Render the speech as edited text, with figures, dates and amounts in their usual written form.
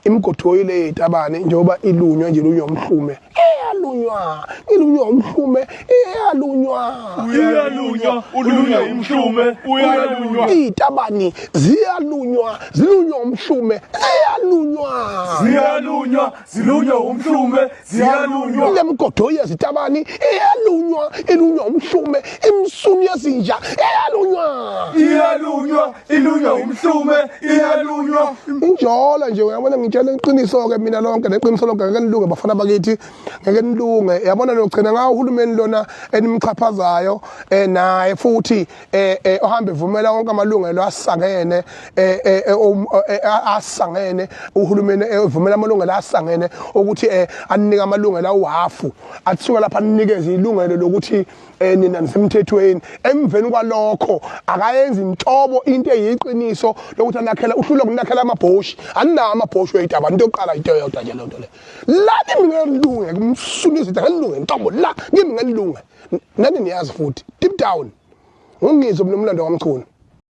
imigodi ile itabane njengoba ilunywa nje lunywa umhlume eyalunywa ilunywa umhlume eyalunywa ulunywa umhlume uyalunywa itabani ziyalunywa zilunywa umhlume eyalunywa zilunywa umhlume ziyalunywa lemigodi yezitabani eyalunywa ilunywa umhlume imsuni yezinja ilunywa umhlume iyalunywa injola nje uyabona ngitshela iqiniso ke mina lonke neqiniso lonke ngeke nilunge bafana bakithi ngeke nilunge yabona nogcina ngawo uhulumeni lona enimchaphazayo naye futhi ohambe evumela wonke amalungelo asangene asangene uhulumeni evumela amalungelo asangene ukuthi anika amalungelo awafu atsuka lapha anikeze ilungelo lokuthi nina nisemthethweni emveni kwalokho akayenza intobo into eyiqiniso lokuthi anakhela uhlula kunakhela amabhoshi aninawo amabhoshi weyitabani into yokuqala into yodwa nje lonto le la mina ngilunge kumsunisa ukuthi ngilunge intobo la kimi ngilunge nani niyazi futhi deep down ngongizwe nomlando wamchunu